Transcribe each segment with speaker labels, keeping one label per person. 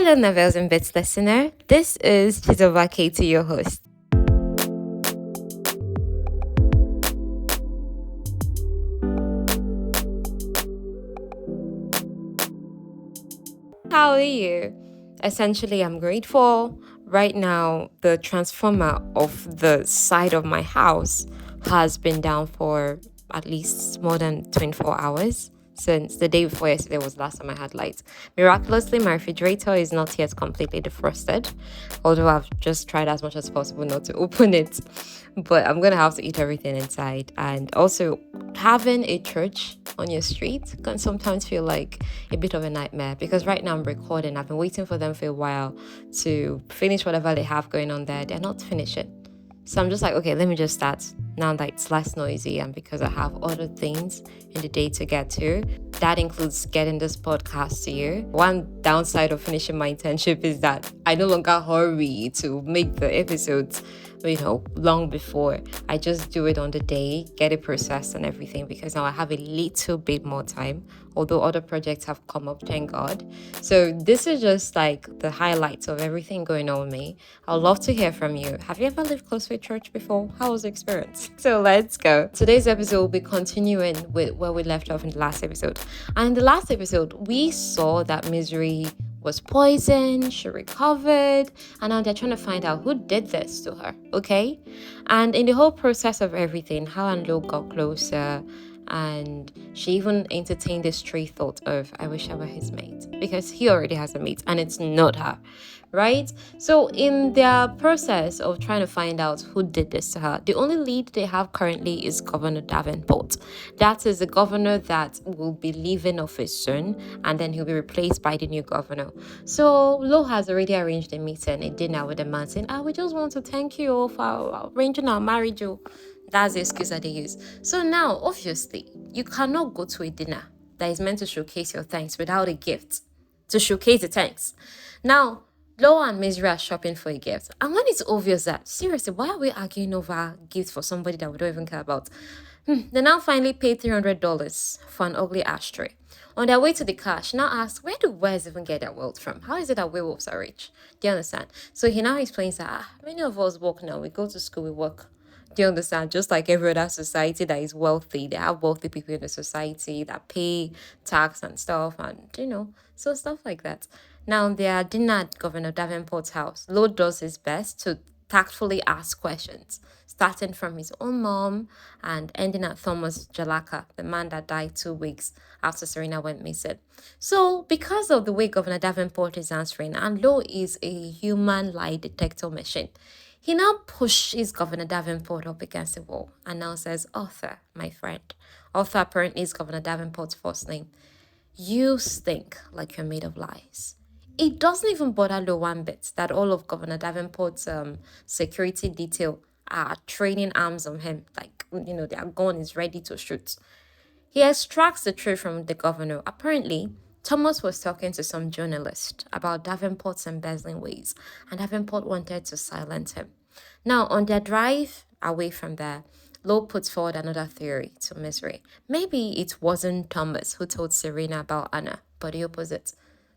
Speaker 1: Hello, Novels and Bits listener. This is Chizova Katie, your host. How are you? Essentially, I'm grateful. Right now, the transformer of the side of my house has been down for at least more than 24 hours. Since the day before yesterday was the last time I had lights. Miraculously, my refrigerator is not yet completely defrosted, although I've just tried as much as possible not to open it. But I'm gonna have to eat everything inside. And also, having a church on your street can sometimes feel like a bit of a nightmare because right now I'm recording. I've been waiting for them for a while to finish whatever they have going on there. They're not finishing. So I'm just like, okay, let me just start now that it's less noisy and because I have other things in the day to get to. That includes getting this podcast to you. One downside of finishing my internship is that I no longer hurry to make the episodes, long before. I just do it on the day, get it processed and everything because now I have a little bit more time, although other projects have come up, thank God. So this is just like the highlights of everything going on with me. I'd love to hear from you. Have you ever lived close to a church before? How was the experience? So let's go. Today's episode will be continuing with where we left off in the last episode. And in the last episode, we saw that Misery was poisoned, she recovered, and now they're trying to find out who did this to her, okay? And in the whole process of everything, Hal and Lo got closer, and she even entertained this stray thought of, I wish I were his mate, because he already has a mate, and it's not her, right? So in their process of trying to find out who did this to her, the only lead they have currently is Governor Davenport. That is the governor that will be leaving office soon, and then he'll be replaced by the new governor. So Lo has already arranged a meeting, a dinner with the man saying, we just want to thank you all for arranging our marriage. That's the excuse that they use. So now, obviously, you cannot go to a dinner that is meant to showcase your thanks without a gift to showcase the thanks. Now, Lo and Misery are shopping for a gift. And when it's obvious that, seriously, why are we arguing over gifts for somebody that we don't even care about? They now finally paid $300 for an ugly ashtray. On their way to the car, she now asks, where do boys even get their wealth from? How is it that werewolves are rich? Do you understand? So he now explains that many of us work now. We go to school, we work. Do you understand? Just like every other society that is wealthy, they have wealthy people in the society that pay tax and stuff, and so stuff like that. Now they are dinner at Governor Davenport's house. Lo does his best to tactfully ask questions, starting from his own mom and ending at Thomas Jalaka, the man that died 2 weeks after Serena went missing. So, because of the way Governor Davenport is answering, and Lo is a human lie detector machine, he now pushes Governor Davenport up against the wall and now says, Arthur, my friend. Arthur apparently is Governor Davenport's first name. You stink like you're made of lies. It doesn't even bother Lo one bit that all of Governor Davenport's security detail are training arms on him. Like, their gun is ready to shoot. He extracts the truth from the governor. Apparently, Thomas was talking to some journalist about Davenport's embezzling ways, and Davenport wanted to silence him. Now, on their drive away from there, Lo puts forward another theory to Misery. Maybe it wasn't Thomas who told Serena about Anna, but the opposite.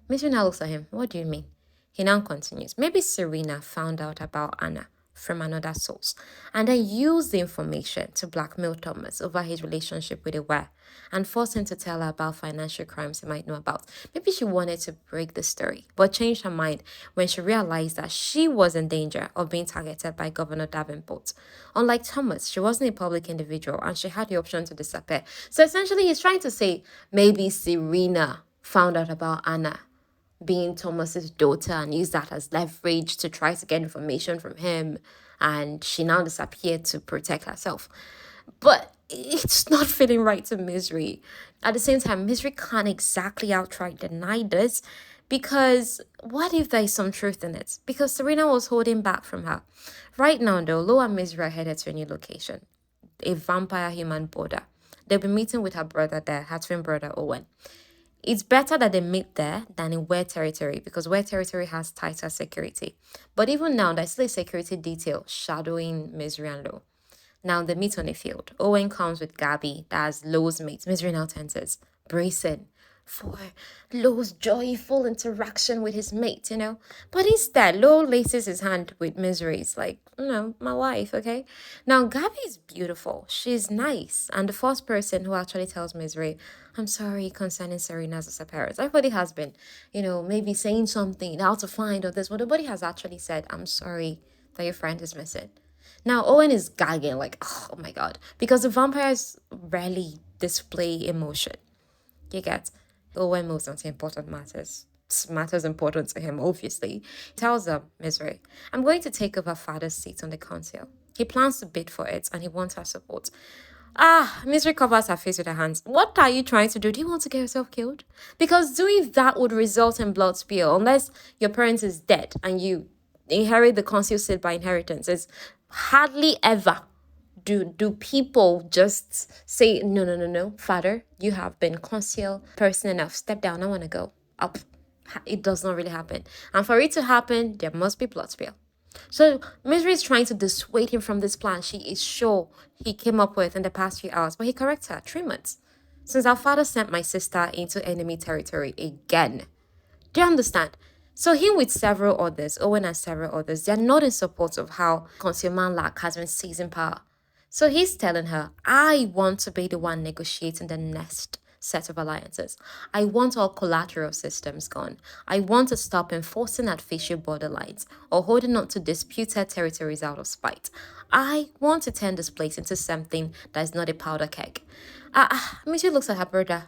Speaker 1: Misery now looks at him. What do you mean? He now continues. Maybe Serena found out about Anna from another source and then used the information to blackmail Thomas over his relationship with Aware and force him to tell her about financial crimes he might know about. Maybe she wanted to break the story but changed her mind when she realized that she was in danger of being targeted by Governor Davenport. Unlike Thomas, she wasn't a public individual and she had the option to disappear. So essentially he's trying to say maybe Serena found out about Anna being Thomas's daughter and used that as leverage to try to get information from him, and she now disappeared to protect herself. But it's not feeling right to Misery. At the same time, Misery can't exactly outright deny this because what if there is some truth in it? Because Serena was holding back from her. Right now, though, Lo and Misery are headed to a new location, a vampire human border. They'll be meeting with her brother there, her twin brother Owen. It's better that they meet there than in Ware Territory because Ware Territory has tighter security. But even now, there's still a security detail shadowing Misery and Lo. Now they meet on a field. Owen comes with Gabby, that's Lo's mate. Misery now tenses, bracing, for Lo's joyful interaction with his mate. But instead, Lo laces his hand with Misery. It's like, my wife, okay? Now, Gabby is beautiful. She's nice. And the first person who actually tells Misery, I'm sorry concerning Serena's disappearance. Everybody has been, maybe saying something, how to find or this, but nobody has actually said, I'm sorry that your friend is missing. Now, Owen is gagging, like, oh my god, because the vampires rarely display emotion. You get? Owen moves on to important matters. Matters important to him, obviously. He tells them, Misery, I'm going to take over father's seat on the council. He plans to bid for it and he wants our support. Misery covers her face with her hands. What are you trying to do? Do you want to get yourself killed? Because doing that would result in blood spill unless your parent is dead and you inherit the council seat by inheritance. It's hardly ever do people just say, no, father, you have been conceal person enough. Step down. I want to go up. It does not really happen. And for it to happen, there must be blood spill. So Misery is trying to dissuade him from this plan she is sure he came up with in the past few hours, but he corrects her 3 months. Since our father sent my sister into enemy territory again. Do you understand? So him with several others, Owen and several others, they're not in support of how Consumer Lack has been seizing power. So he's telling her, I want to be the one negotiating the next set of alliances. I want all collateral systems gone. I want to stop enforcing artificial borderlines or holding on to disputed territories out of spite. I want to turn this place into something that is not a powder keg. Michi looks at her brother.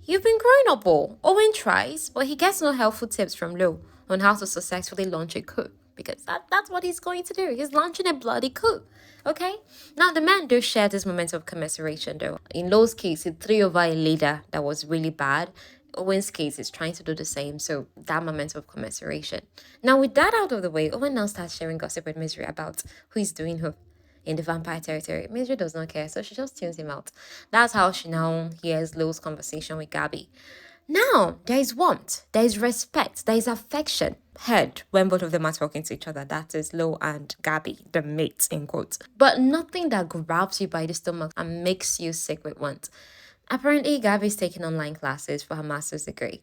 Speaker 1: You've been growing up, all. Owen tries, but he gets no helpful tips from Lo on how to successfully launch a coup. Because that's what he's going to do. He's launching a bloody coup. Okay? Now, the men do share this moment of commiseration, though. In Lo's case, he threw over a leader that was really bad. Owen's case is trying to do the same, so that moment of commiseration. Now, with that out of the way, Owen now starts sharing gossip with Misery about who is doing who in the vampire territory. Misery does not care, so she just tunes him out. That's how she now hears Lo's conversation with Gabby. Now, there is warmth, there is respect, there is affection heard when both of them are talking to each other. That is Lo and Gabby, the mates, in quotes. But nothing that grabs you by the stomach and makes you sick with want. Apparently, Gabby's taking online classes for her master's degree.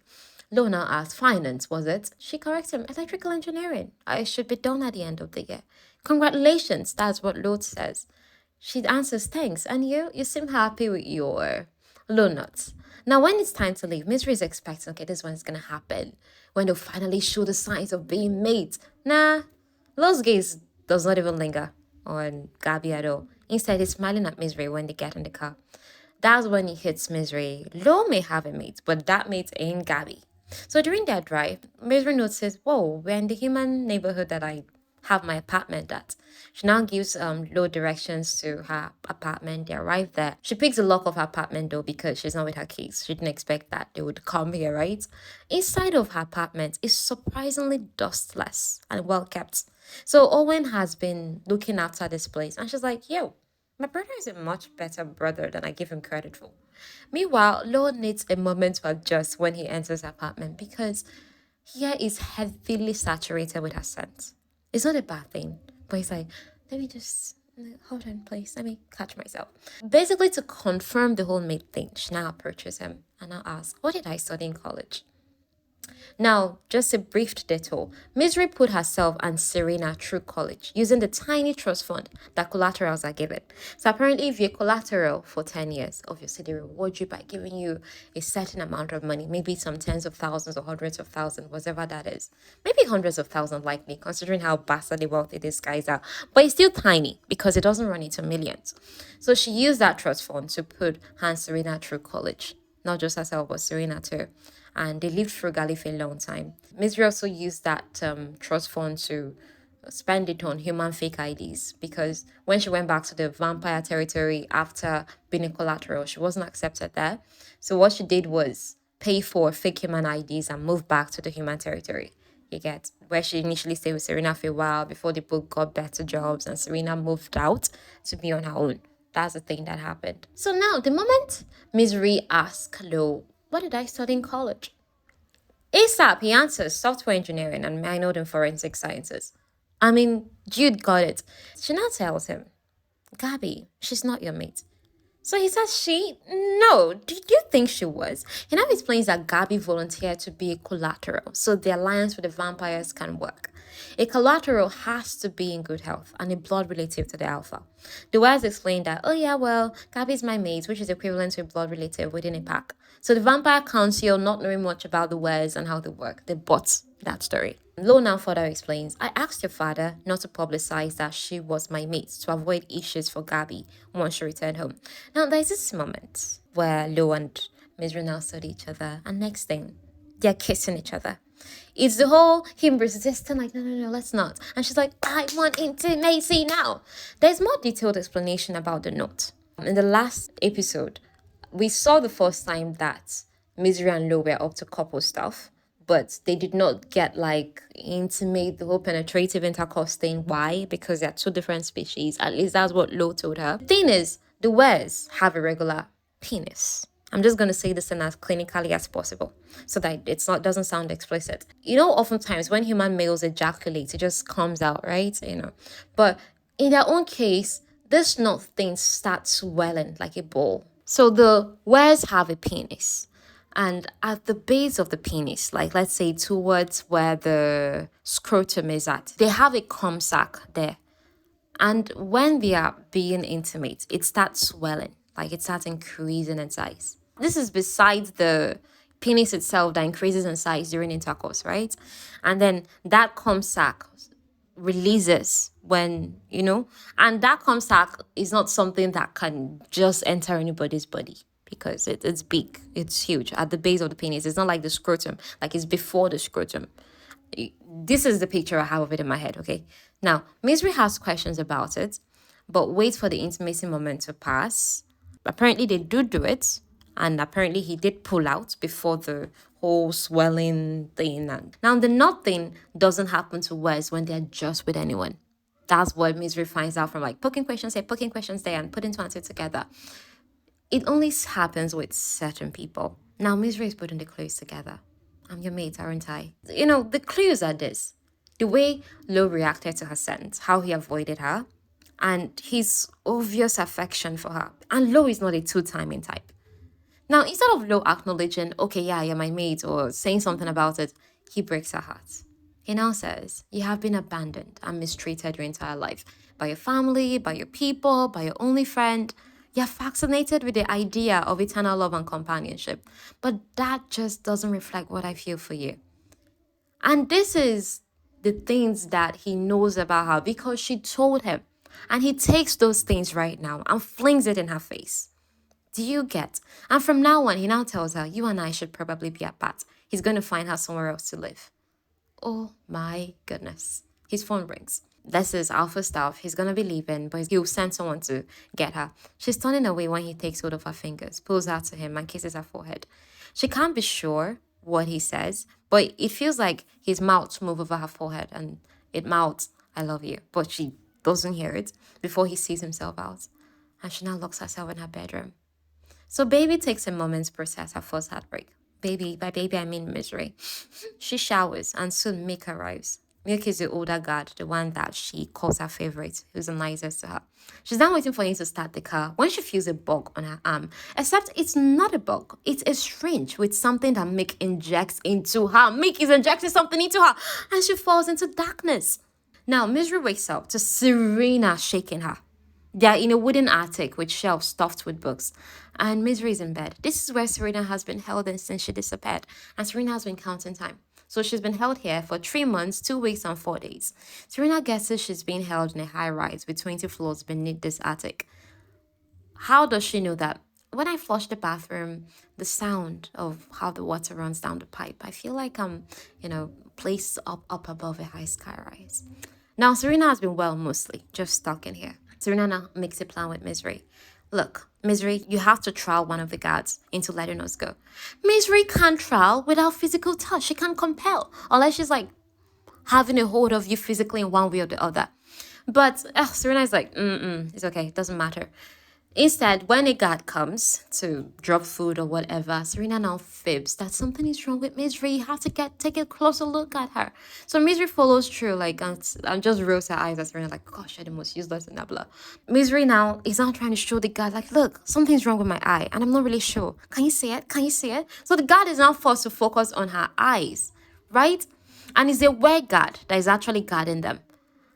Speaker 1: Lo now asks, finance, was it? She corrects him, electrical engineering. It should be done at the end of the year. Congratulations, that's what Lo says. She answers, thanks, and you seem happy with your nuts. Now, when it's time to leave, Misery is expecting, okay, this is when it's going to happen. When they'll finally show the signs of being mates. Nah, Lo's gaze does not even linger on Gabby at all. Instead, he's smiling at Misery when they get in the car. That's when he hits Misery. Lo may have a mate, but that mate ain't Gabby. So during their drive, Misery notices, whoa, we're in the human neighborhood that I have my apartment at. She now gives Lo directions to her apartment. They arrive there. She picks the lock of her apartment door because she's not with her keys. She didn't expect that they would come here, right? Inside of her apartment is surprisingly dustless and well kept. So Owen has been looking after this place and she's like, yo, my brother is a much better brother than I give him credit for. Meanwhile, Lo needs a moment to adjust when he enters her apartment because here is heavily saturated with her scent. It's not a bad thing, but he's like, let me just, hold on, please. Let me catch myself. Basically, to confirm the whole maid thing, she now approaches him and now asks, what did I study in college? Now, just a brief detour. Misery put herself and Serena through college using the tiny trust fund that collaterals are given. So apparently, if you're collateral for 10 years, obviously they reward you by giving you a certain amount of money, maybe some tens of thousands or hundreds of thousands, whatever that is. Maybe hundreds of thousands likely, considering how bastardly wealthy these guys are. But it's still tiny because it doesn't run into millions. So she used that trust fund to put her and Serena through college. Not just herself, but Serena too. And they lived frugally for a long time. Misery also used that trust fund to spend it on human fake IDs because when she went back to the vampire territory after being a collateral, she wasn't accepted there. So what she did was pay for fake human IDs and move back to the human territory. You get where she initially stayed with Serena for a while before they both got better jobs and Serena moved out to be on her own. That's the thing that happened. So now, the moment Misery asked Lo, what did I study in college? ASAP, he answers software engineering and minored in forensic sciences. I mean, Jude got it. She now tells him, Gabby, she's not your mate. So he says she? No. Did you think she was? He now explains that Gabby volunteered to be a collateral so the alliance with the vampires can work. A collateral has to be in good health and a blood relative to the alpha. The Wise explained that, oh yeah, well, Gabby's my mate, which is equivalent to a blood relative within a pack. So the Vampire Council, not knowing much about the Wise and how they work, they bought that story. Lo now further explains, I asked your father not to publicize that she was my mate to avoid issues for Gabby once she returned home. Now, there's this moment where Lo and Misery now study each other, and next thing, they're kissing each other. It's the whole him resisting, like, no, no, no, let's not. And she's like, I want intimacy now. There's more detailed explanation about the note. In the last episode, we saw the first time that Misery and Lo were up to couple stuff, but they did not get like intimate, the whole penetrative intercourse thing. Why? Because they're two different species. At least that's what Lo told her. The thing is, the Wares have a regular penis. I'm just gonna say this in as clinically as possible so that it's not doesn't sound explicit. You know, oftentimes when human males ejaculate, it just comes out, right? But in their own case, this nut thing starts swelling like a ball. So the Wares have a penis. And at the base of the penis, like let's say towards where the scrotum is at, they have a cum sac there. And when they are being intimate, it starts swelling, like it starts increasing in size. This is besides the penis itself that increases in size during intercourse, right? And then that cum sac releases when, and that cum sac is not something that can just enter anybody's body because it's big, it's huge at the base of the penis. It's not like the scrotum, like it's before the scrotum. This is the picture I have of it in my head, okay? Now, Misery has questions about it, but waits for the intimacy moment to pass. Apparently, they do it, and apparently he did pull out before the whole swelling thing. Now, the nut thing doesn't happen to Wes when they're just with anyone. That's what Misery finds out from like poking questions here, poking questions there, and putting two and two together. It only happens with certain people. Now, Misery is putting the clues together. I'm your mate, aren't I? The clues are this. The way Lo reacted to her scent, how he avoided her, and his obvious affection for her. And Lo is not a two-timing type. Now, instead of Lo acknowledging, okay, yeah, you're my mate, or saying something about it, he breaks her heart. He now says, you have been abandoned and mistreated your entire life by your family, by your people, by your only friend. You're fascinated with the idea of eternal love and companionship, but that just doesn't reflect what I feel for you. And this is the things that he knows about her because she told him. And he takes those things right now and flings it in her face. Do you get? And from now on, he now tells her, you and I should probably be apart. He's going to find her somewhere else to live. Oh my goodness. His phone rings. This is Alpha stuff. He's going to be leaving, but he'll send someone to get her. She's turning away when he takes hold of her fingers, pulls her to him, and kisses her forehead. She can't be sure what he says, but it feels like his mouth moves over her forehead and it mouths, I love you. But she doesn't hear it before he sees himself out. And she now locks herself in her bedroom. So baby takes a moment to process her first heartbreak. Baby, by baby I mean Misery. She showers and soon Mick arrives. Mick is the older guard, the one that she calls her favorite, who's the nicest to her. She's now waiting for him to start the car when she feels a bug on her arm. Except it's not a bug. It's a syringe with something that Mick injects into her. Mick is injecting something into her and she falls into darkness. Now, Misery wakes up to Serena shaking her. They are in a wooden attic with shelves stuffed with books. And Misery is in bed. This is where Serena has been held in since she disappeared. And Serena has been counting time. So she's been held here for 3 months, 2 weeks, and 4 days. Serena guesses she's being held in a high-rise with 20 floors beneath this attic. How does she know that? When I flush the bathroom, the sound of how the water runs down the pipe, I feel like I'm, placed up above a high skyrise. Now, Serena has been well mostly, just stuck in here. Serena now makes a plan with Misery. Look, Misery, you have to trial one of the guards into letting us go. Misery can't trial without physical touch. She can't compel, unless she's like having a hold of you physically in one way or the other. But Serena is like, it's okay, it doesn't matter. Instead, when a guard comes to drop food or whatever, Serena now fibs that something is wrong with Misery. You have to take a closer look at her. So Misery follows through, like, and just rolls her eyes at Serena, like, gosh, you're the most useless enabler. Misery now is now trying to show the guard, like, look, something's wrong with my eye, and I'm not really sure. Can you see it? Can you see it? So the guard is now forced to focus on her eyes, right? And it's a wear guard that is actually guarding them.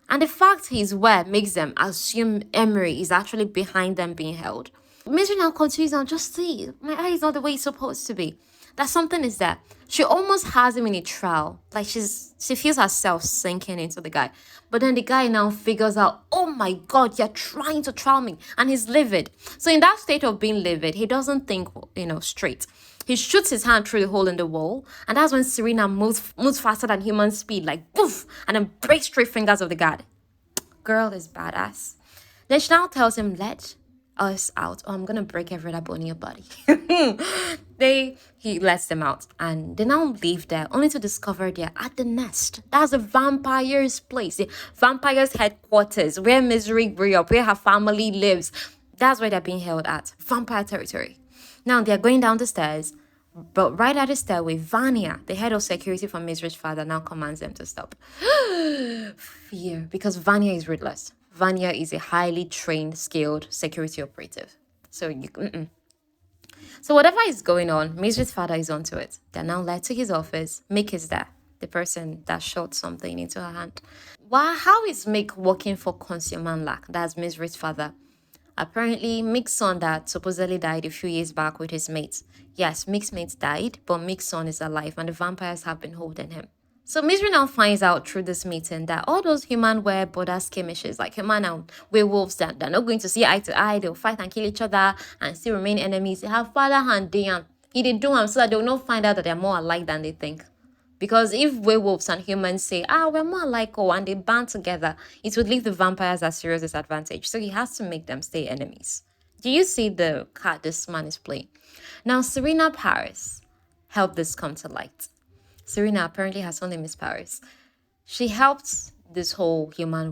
Speaker 1: And the fact he's where makes them assume Emery is actually behind them being held. Misery now continues on, just see, my eye is not the way it's supposed to be. That something is there. She almost has him in a trial. Like she feels herself sinking into the guy. But then the guy now figures out, oh my God, you're trying to trial me. And he's livid. So in that state of being livid, he doesn't think, straight. He shoots his hand through the hole in the wall, and that's when Serena moves faster than human speed, like poof, and then breaks three fingers of the guard. Girl is badass. Then she now tells him, let us out, or I'm gonna break every other bone in your body. He lets them out, and they now leave there, only to discover they're at the nest. That's the vampire's place, the vampire's headquarters, where Misery grew up, where her family lives. That's where they're being held at. Vampire territory. Now they're going down the stairs, but right at the stairway, Vanya, the head of security for Misery's father, now commands them to stop. Fear, because Vanya is ruthless. Vanya is a highly trained, skilled security operative. So whatever is going on, Misery's father is onto it. They're now led to his office. Mick is there, the person that shot something into her hand. How is Mick working for Consumer Lack? That's Misery's father. Apparently, Mick's son that supposedly died a few years back with his mates. Yes, Mick's mates died, but Mick's son is alive and the vampires have been holding him. So Misery now finds out through this meeting that all those human were border skirmishes, like human and werewolves, that they're not going to see eye to eye, they'll fight and kill each other and still remain enemies. They have father and Dayan. He did do them so that they will not find out that they're more alike than they think. Because if werewolves and humans say, we're more alike, and they band together, it would leave the vampires at serious disadvantage. So he has to make them stay enemies. Do you see the card this man is playing? Now, Serena Paris helped this come to light. Serena apparently has only Miss Paris. She helped this whole human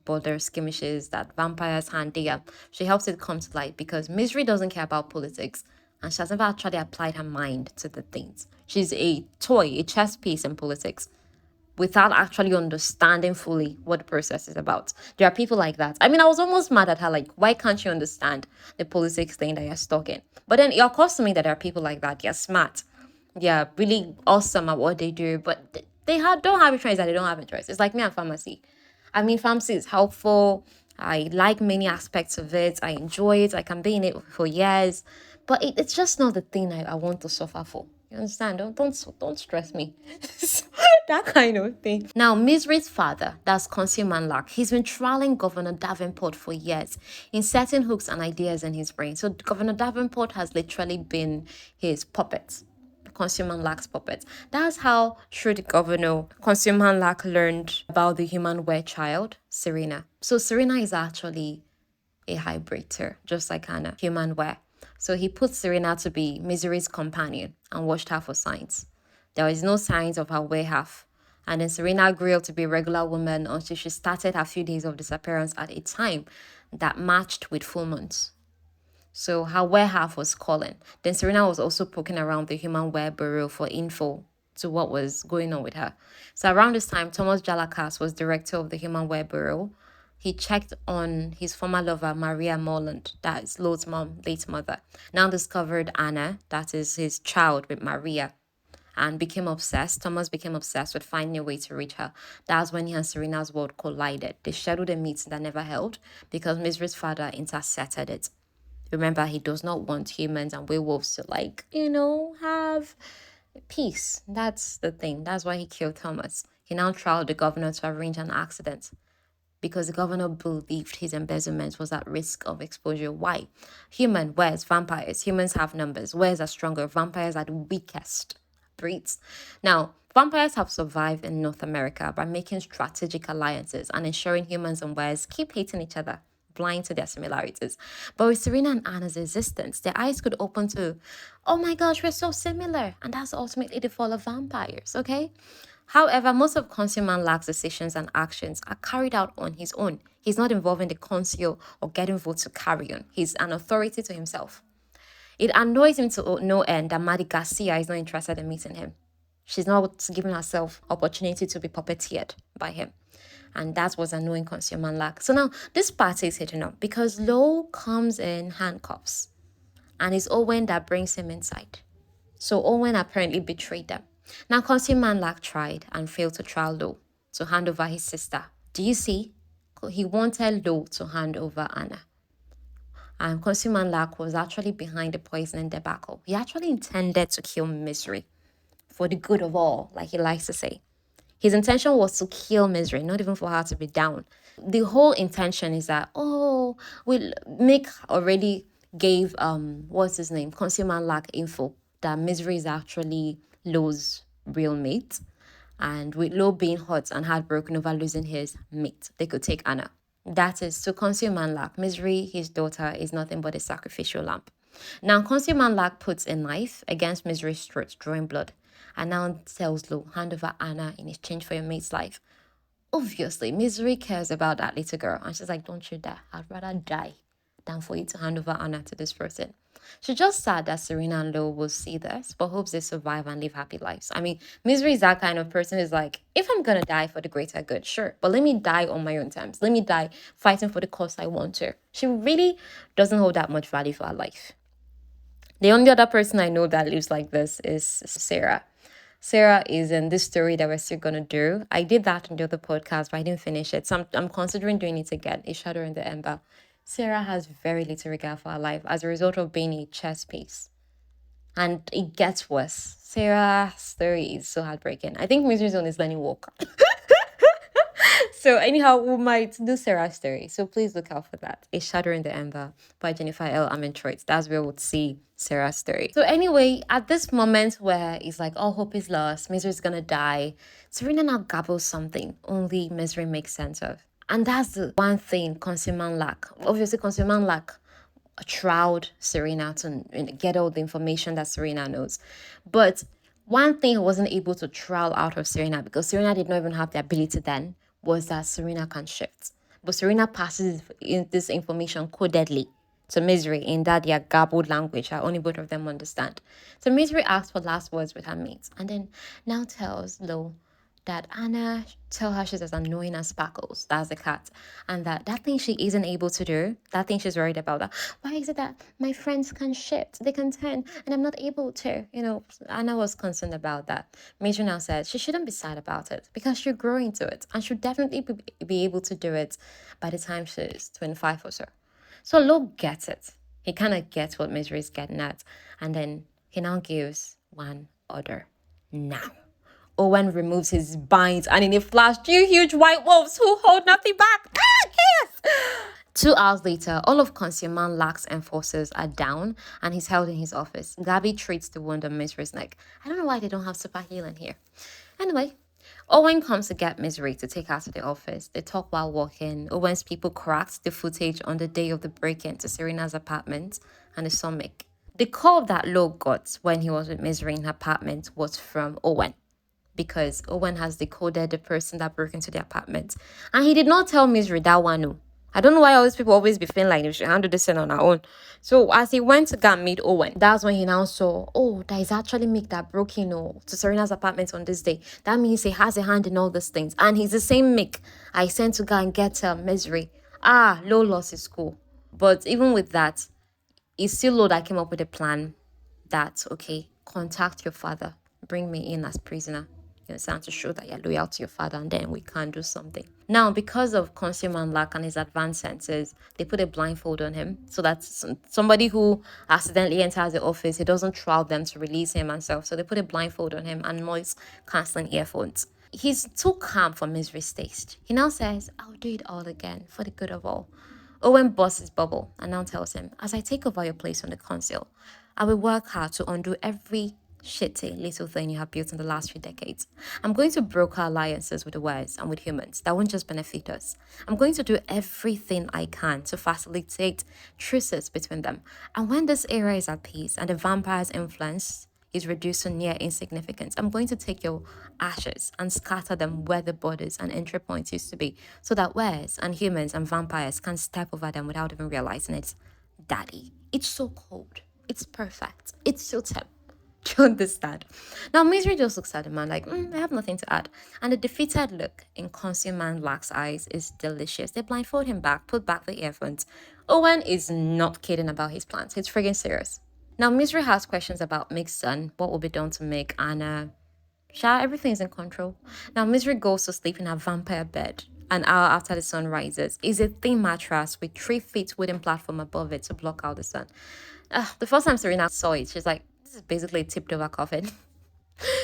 Speaker 1: border skirmishes that vampires hand there. She helps it come to light because Misery doesn't care about politics and she has never actually applied her mind to the things. She's a toy, a chess piece in politics without actually understanding fully what the process is about. There are people like that. I mean, I was almost mad at her, like, why can't you understand the politics thing that you're stuck in? But then it occurs to me that there are people like that. They're smart. They're really awesome at what they do, but they don't have a choice that they don't have a choice. It's like me and pharmacy. I mean, pharmacy is helpful. I like many aspects of it. I enjoy it. I can be in it for years. But it's just not the thing I want to suffer for. You understand? Don't stress me. That kind of thing. Now, Misery's father, that's Consumer Lack, he's been trialing Governor Davenport for years, inserting hooks and ideas in his brain. So Governor Davenport has literally been his puppet. Consumer Lack's puppet. That's how, through the governor, Consumer Lack learned about the human child, Serena. So Serena is actually a hybrid too, just like Anna, human So he put Serena to be Misery's companion and watched her for signs. There was no signs of her half. And then Serena grew up to be a regular woman until she started her few days of disappearance at a time that matched with full moons. So her half was calling. Then Serena was also poking around the human bureau for info to what was going on with her. So around this time, Thomas Jalakas was director of the human bureau. He checked on his former lover, Maria Morland, that is Lord's mom, late mother. Now discovered Anna, that is his child with Maria, and became obsessed. Thomas became obsessed with finding a way to reach her. That's when he and Serena's world collided. They scheduled a meeting that never held because Misery's father intercepted it. Remember, he does not want humans and werewolves to, have peace. That's the thing. That's why he killed Thomas. He now tried the governor to arrange an accident because the governor believed his embezzlement was at risk of exposure. Why? Where's vampires? Humans have numbers. Where's are stronger? Vampires are the weakest breeds. Now, vampires have survived in North America by making strategic alliances and ensuring humans and wares keep hating each other, blind to their similarities. But with Serena and Anna's existence, their eyes could open to, oh my gosh, we're so similar. And that's ultimately the fall of vampires, okay? However, most of Consuman Lack's decisions and actions are carried out on his own. He's not involved in the council or getting votes to carry on. He's an authority to himself. It annoys him to no end that Maddie Garcia is not interested in meeting him. She's not giving herself opportunity to be puppeteered by him. And that was annoying Consumer Lack. So now this party is hitting up because Lowe comes in handcuffs. And it's Owen that brings him inside. So Owen apparently betrayed them. Now Consumer Lack tried and failed to trial Lowe to hand over his sister. Do you see? He wanted Lowe to hand over Anna. And Consumer Lack was actually behind the poisoning debacle. He actually intended to kill Misery for the good of all, like he likes to say. His intention was to kill Misery, not even for her to be down. The whole intention is that, Mick already gave, what's his name, Consumer Lack info that Misery is actually Lowe's real mate. And with Lowe being hurt and heartbroken over losing his mate, they could take Anna. That is, to Consumer Lack, Misery, his daughter, is nothing but a sacrificial lamb. Now, Consumer Lack puts a knife against Misery's throat, drawing blood, and now tells Lowe, hand over Anna in exchange for your mate's life. Obviously, Misery cares about that little girl, and she's like, don't you dare, I'd rather die than for you to hand over Anna to this person. She's just sad that Serena and Lowe will see this, but hopes they survive and live happy lives. I mean, Misery is that kind of person who's like, if I'm gonna die for the greater good, sure, but let me die on my own terms. Let me die fighting for the cause I want to. She really doesn't hold that much value for her life. The only other person I know that lives like this is Sarah. Sarah is in this story that we're still going to do. I did that in the other podcast, but I didn't finish it. So I'm considering doing it again, A Shadow in the Ember. Sarah has very little regard for her life as a result of being a chess piece. And it gets worse. Sarah's story is so heartbreaking. I think Misery's on his learning walk. So anyhow, we might do Sarah's story. So please look out for that. A Shadow in the Ember by Jennifer L. Armentrout. That's where we'll see Sarah's story. So anyway, at this moment where it's like all hope is lost, Misery's gonna die, Serena now gabbles something only Misery makes sense of. And that's the one thing Consumer Lack. Obviously, Consumer Lack trialed Serena to get all the information that Serena knows. But one thing he wasn't able to trial out of Serena, because Serena did not even have the ability then, was that Serena can shift. But Serena passes this information codedly to Misery in that their garbled language that only both of them understand. So Misery asks for last words with her mates and then now tells Lowe that Anna tell her she's as annoying as Sparkles, that's the cat, and that thing she isn't able to do, that thing she's worried about, that why is it that my friends can shift, they can turn, and I'm not able to, Anna was concerned about that. Major now said she shouldn't be sad about it because she'll grow into it and she'll definitely be able to do it by the time she's 25 or so. So Lowe gets it. He kind of gets what Misery is getting at, and then he now gives one order. Now. Owen removes his binds, and in a flash, two huge white wolves who hold nothing back. Yes! 2 hours later, all of Consumer Lack's enforcers are down, and he's held in his office. Gabby treats the wound on Misery's neck. I don't know why they don't have super healing here. Anyway, Owen comes to get Misery to take her to the office. They talk while walking. Owen's people cracked the footage on the day of the break-in to Serena's apartment, and they saw Mick. The call that Lowe got when he was with Misery in her apartment was from Owen, because Owen has decoded the person that broke into the apartment. And he did not tell Misery that one. No. I don't know why all these people always be feeling like they should handle this thing on our own. So as he went to go and meet Owen, that's when he now saw, that is actually Mick that broke in to Serena's apartment on this day. That means he has a hand in all these things. And he's the same Mick I sent to go and get Misery. Lowe lost his school. But even with that, it's still Lowe that came up with a plan that, contact your father. Bring me in as prisoner. To show that you're loyal to your father, and then we can do something. Now, because of Consumer Lack and his advanced senses, they put a blindfold on him so that somebody who accidentally enters the office, he doesn't trial them to release him and stuff. So they put a blindfold on him and noise-cancelling earphones. He's too calm for Misery's taste. He now says, I'll do it all again for the good of all. Owen busts his bubble and now tells him, as I take over your place on the council, I will work hard to undo every shitty little thing you have built in the last few decades. I'm going to broker alliances with the West and with humans that won't just benefit us. I'm going to do everything I can to facilitate truces between them. And when this era is at peace and the vampire's influence, is reduced to near insignificance. I'm going to take your ashes and scatter them where the borders and entry points used to be, so that whales and humans and vampires can step over them without even realizing it. Daddy, it's so cold. It's perfect. It's so temp. Do you understand? Now, Misery just looks at the man like, I have nothing to add. And the defeated look in Consume Man Black's eyes is delicious. They blindfold him back, put back the earphones. Owen is not kidding about his plans. He's friggin' serious. Now, Misery has questions about Mick's son, what will be done to Mick, and everything's in control. Now, Misery goes to sleep in a vampire bed an hour after the sun rises. It's a thin mattress with 3 feet wooden platform above it to block out the sun. The first time Serena saw it, she's like, this is basically a tipped over coffin.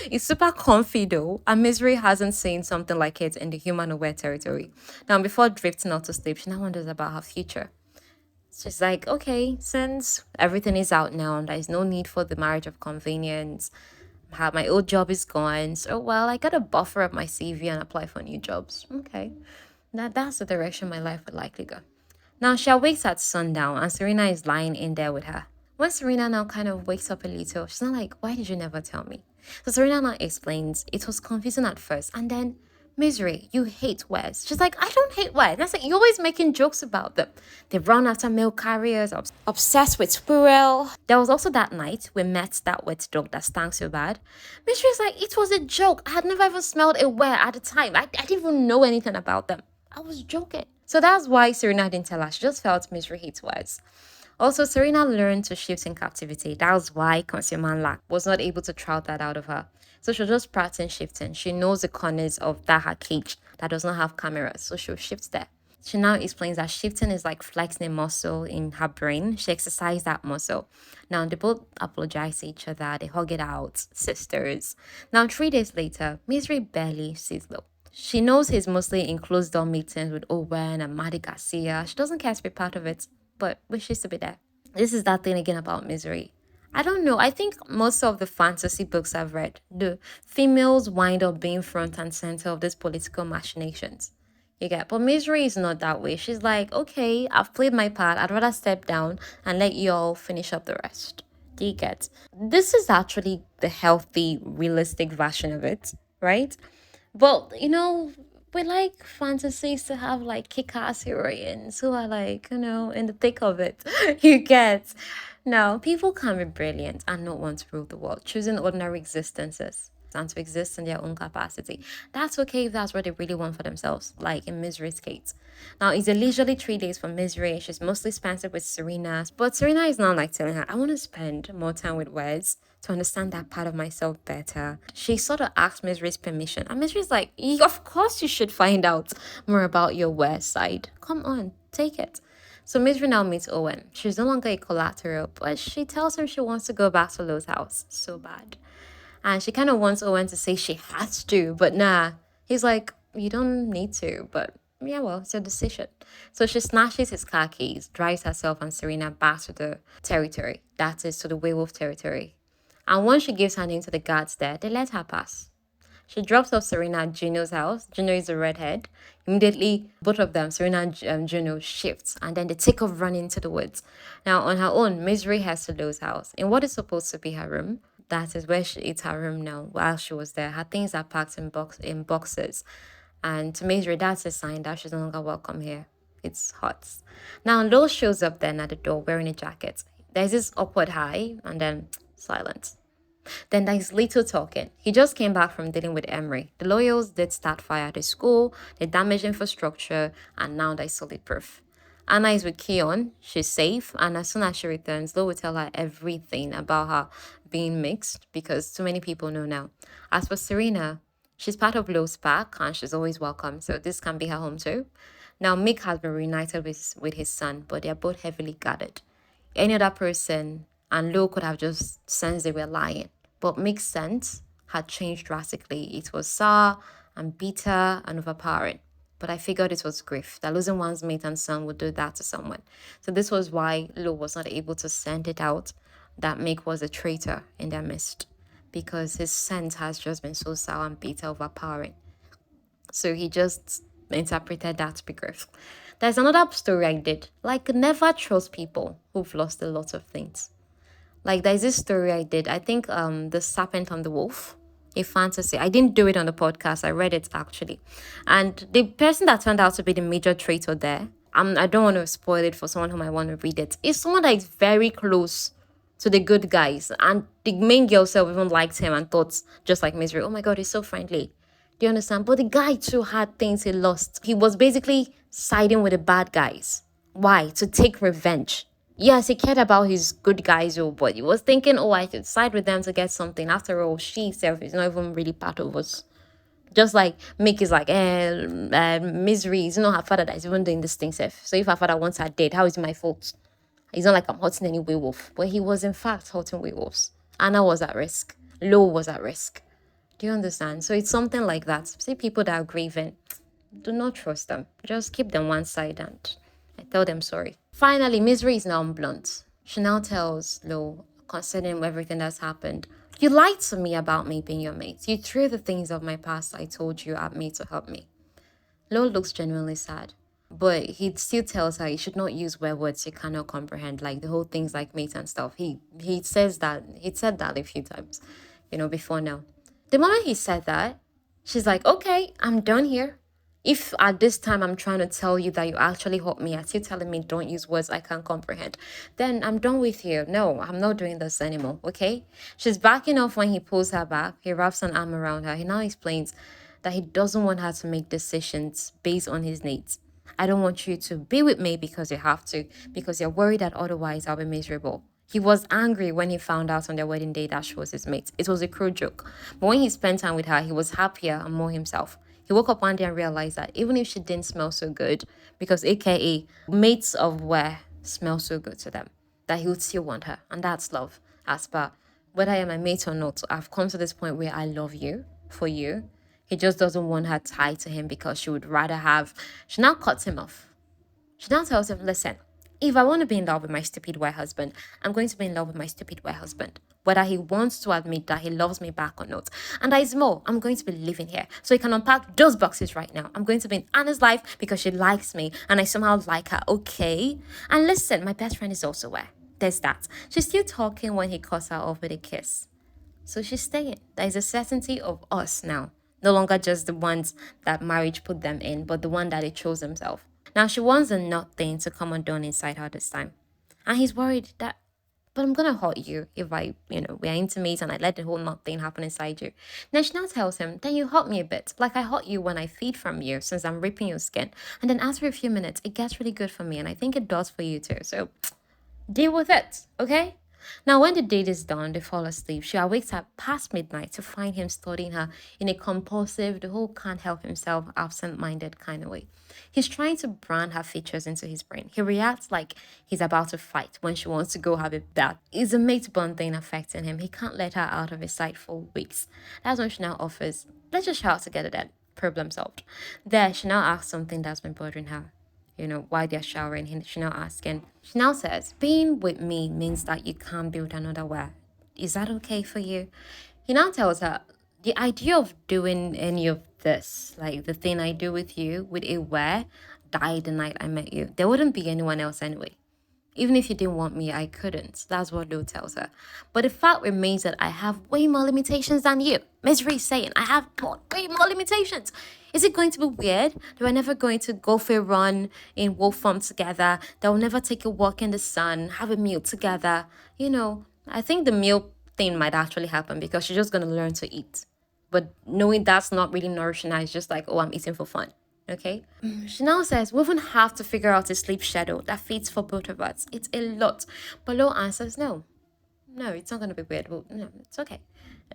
Speaker 1: It's super comfy though, and Misery hasn't seen something like it in the human aware territory. Now, before drifting off to sleep, she now wonders about her future. She's like, okay, since everything is out now and there's no need for the marriage of convenience, my old job is gone. So, well, I gotta buffer up my CV and apply for new jobs. Okay, that's the direction my life would likely go. Now, she awakes at sundown and Serena is lying in there with her. When Serena now kind of wakes up a little, she's not like, why did you never tell me? So Serena now explains, it was confusing at first, and then, Misery, you hate Wes. She's like, I don't hate Wes. That's like, you're always making jokes about them. They run after mail carriers, obsessed with squirrel. There was also that night we met that wet dog that stank so bad. Misery's like, it was a joke. I had never even smelled a were at the time. I didn't even know anything about them. I was joking. So that's why Serena didn't tell her. She just felt Misery hates Wes. Also, Serena learned to shift in captivity. That was why Consumer Lack was not able to trout that out of her. So she'll just practice shifting. She knows the corners of that her cage that does not have cameras, so she'll shift there. She now explains that shifting is like flexing a muscle in her brain. She exercised that muscle. Now, they both apologize to each other. They hug it out, sisters. Now, 3 days later, Misery barely sees Lo. She knows he's mostly in closed-door meetings with Owen and Maddie Garcia. She doesn't care to be part of it, but wishes to be there. This is that thing again about Misery. I don't know. I think most of the fantasy books I've read, the females wind up being front and center of these political machinations. You get, but Misery is not that way. She's like, okay, I've played my part. I'd rather step down and let you all finish up the rest. Do you get? This is actually the healthy, realistic version of it, right? But we like fantasies to have like kick-ass heroines who are like, in the thick of it. You get. Now, people can be brilliant and not want to rule the world, choosing ordinary existences and to exist in their own capacity. That's okay if that's what they really want for themselves, like in Misery's case. Now, it's a leisurely 3 days for Misery. She's mostly spent it with Serena, but Serena is now like telling her, I want to spend more time with Wes to understand that part of myself better. She sort of asks Misery's permission, and Misery's like, of course you should find out more about your Wes side. Come on, take it. So Misery now meets Owen. She's no longer a collateral, but she tells him she wants to go back to Lo's house so bad. And she kind of wants Owen to say she has to, but nah. He's like, you don't need to, but yeah, well, it's your decision. So she snatches his car keys, drives herself and Serena back to the territory. That is, to the werewolf territory. And once she gives her name to the guards there, they let her pass. She drops off Serena at Juno's house. Juno is a redhead. Immediately, both of them, Serena and Juno, shifts, and then they take off running into the woods. Now, on her own, Misery heads to Lo's house. In what is supposed to be her room, that is where it's her room now. While she was there, her things are packed in boxes. And to Misery, that's a sign that she's no longer welcome here. It's hot. Now, Lo shows up then at the door wearing a jacket. There's this upward high, and then silence. Then there's little talking. He just came back from dealing with Emery. The loyals did start fire at the school, they damaged infrastructure, and now there's solid proof. Anna is with Keon. She's safe, and as soon as she returns, Lo will tell her everything about her being mixed because too many people know now. As for Serena, she's part of Lo's pack and she's always welcome, so this can be her home too. Now, Mick has been reunited with his son, but they're both heavily guarded. Any other person and Lo could have just sensed they were lying. But Mick's sense had changed drastically. It was sour and bitter and overpowering. But I figured it was grief, that losing one's mate and son would do that to someone. So this was why Lo was not able to send it out that Mick was a traitor in their midst. Because his sense has just been so sour and bitter, overpowering. So he just interpreted that to be grief. There's another story I did. Like, never trust people who've lost a lot of things. Like there's this story I did. I think the serpent and the wolf, a fantasy. I didn't do it on the podcast. I read it actually. And the person that turned out to be the major traitor there, I don't want to spoil it for someone who might want to read it. Is someone that is very close to the good guys. And the main girl self even liked him and thought just like Misery, oh my god, he's so friendly. Do you understand? But the guy too had things he lost. He was basically siding with the bad guys. Why? To take revenge. Yes, he cared about his good guys, oh, but he was thinking, oh, I could side with them to get something. After all, she self is not even really part of us. Just like Mick is like, Misery is not her father that is even doing this thing, self. So if her father wants her dead, how is it my fault? It's not like I'm hurting any werewolf, but he was in fact hurting werewolves. Anna was at risk. Lo was at risk. Do you understand? So it's something like that. See people that are grieving, do not trust them. Just keep them one side and I tell them sorry. Finally, Misery is now blunt. She now tells Lo, considering everything that's happened, you lied to me about me being your mate. You threw the things of my past I told you at me to help me. Lo looks genuinely sad. But he still tells her you should not use where words you cannot comprehend, like the whole things like mate and stuff. He said that a few times, before now. The moment he said that, she's like, okay, I'm done here. If at this time I'm trying to tell you that you actually hurt me, as you telling me don't use words I can't comprehend, then I'm done with you. No, I'm not doing this anymore, okay? She's backing off when he pulls her back. He wraps an arm around her. He now explains that he doesn't want her to make decisions based on his needs. I don't want you to be with me because you have to, because you're worried that otherwise I'll be miserable. He was angry when he found out on their wedding day that she was his mate. It was a cruel joke. But when he spent time with her, he was happier and more himself. He woke up one day and realized that even if she didn't smell so good, because AKA mates of where smell so good to them, that he would still want her. And that's love. As per whether I am a mate or not, I've come to this point where I love you for you. He just doesn't want her tied to him because she would rather have. She now cuts him off. She now tells him, listen, if I want to be in love with my stupid white husband, I'm going to be in love with my stupid white husband. Whether he wants to admit that he loves me back or not. And that is more, I'm going to be living here. So he can unpack those boxes right now. I'm going to be in Anna's life because she likes me and I somehow like her, okay? And listen, my best friend is also where. There's that. She's still talking when he cuts her off with a kiss. So she's staying. There is a certainty of us now. No longer just the ones that marriage put them in, but the one that he chose himself. Now she wants a nut thing to come undone inside her this time. And he's worried that, but I'm gonna hurt you if we're intimate and I let the whole nut thing happen inside you. Then she now tells him, then you hurt me a bit, like I hurt you when I feed from you since I'm ripping your skin. And then after a few minutes, it gets really good for me and I think it does for you too. So deal with it, okay? Now, when the date is done, they fall asleep. She awakes at past midnight to find him studying her in a compulsive, the whole can't help himself, absent-minded kind of way. He's trying to brand her features into his brain. He reacts like he's about to fight when she wants to go have a bath. Is a mate bond thing affecting him? He can't let her out of his sight for weeks. That's when she now offers, let's just shout together then. Problem solved. There, she now asks something that's been bothering her. While they're showering, she now asking. She now says, being with me means that you can't build another well. Is that okay for you? He now tells her, the idea of doing any of this, like the thing I do with you, with a where, died the night I met you. There wouldn't be anyone else anyway. Even if you didn't want me, I couldn't. That's what Lou tells her. But the fact remains that I have way more limitations than you. Misery is saying, I have way more limitations. Is it going to be weird that we're never going to go for a run in wolf farm together, that we'll never take a walk in the sun, have a meal together? I think the meal thing might actually happen because she's just going to learn to eat. But knowing that's not really nourishing her, it's just like, oh, I'm eating for fun. Okay? She now says, we even have to figure out a sleep schedule that fits for both of us. It's a lot. But Lo answers, no, it's not going to be weird. Well, no, it's okay.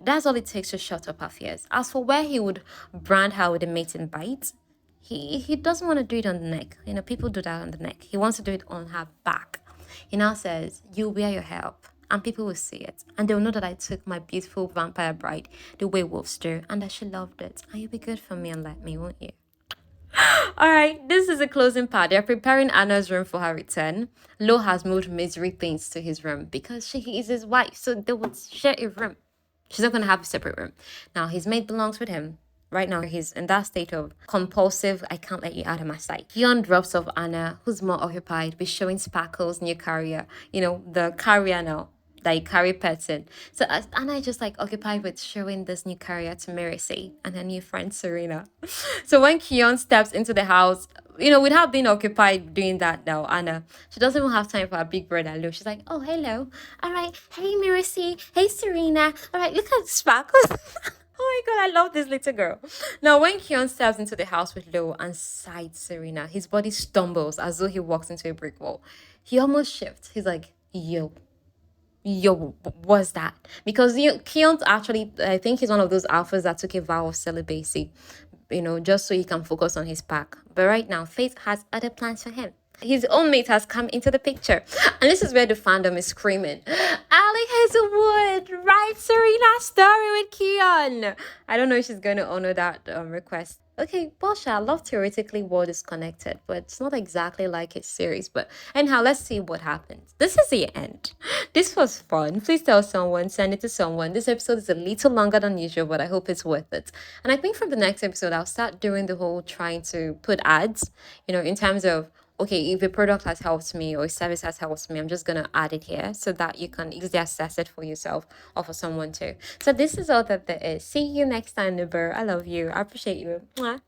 Speaker 1: That's all it takes to shut up her fears. As for where he would brand her with a mating bite, he doesn't want to do it on the neck. People do that on the neck. He wants to do it on her back. He now says, you wear your hair up and people will see it. And they'll know that I took my beautiful vampire bride the way wolves do and that she loved it. And you'll be good for me and let me, won't you? All right, this is the closing part. They're preparing Anna's room for her return. Lo has moved Misery things to his room because she is his wife, so they would share a room. She's not going to have a separate room. Now, his mate belongs with him. Right now, he's in that state of compulsive, I can't let you out of my sight. Yon drops off Anna, who's more occupied with showing Sparkle's new carrier. The carrier now that you carry pets in. So Anna is just like occupied with showing this new carrier to Miracy and her new friend Serena. So when Keon steps into the house, without being occupied doing that now, Anna, she doesn't even have time for her big brother Lou. She's like, oh, hello. All right. Hey, Miracy. Hey, Serena. All right, look at the sparkles. Oh my god, I love this little girl. Now, when Keon steps into the house with Lo and sights Serena, his body stumbles as though he walks into a brick wall. He almost shifts. He's like, yo, what's that? Because Keon actually, I think he's one of those alphas that took a vow of celibacy, just so he can focus on his pack. But right now, fate has other plans for him. His own mate has come into the picture. And this is where the fandom is screaming, Ali Hazelwood, write Serena's story with Keon. I don't know if she's going to honor that request. Okay, Bosha, love theoretically world is connected, but it's not exactly like a series. But anyhow, let's see what happens. This is the end. This was fun. Please tell someone, send it to someone. This episode is a little longer than usual, but I hope it's worth it. And I think from the next episode, I'll start doing the whole trying to put ads, in terms of, okay, if a product has helped me or a service has helped me, I'm just going to add it here so that you can easily access it for yourself or for someone too. So this is all that there is. See you next time, Nuber. I love you. I appreciate you. Mwah.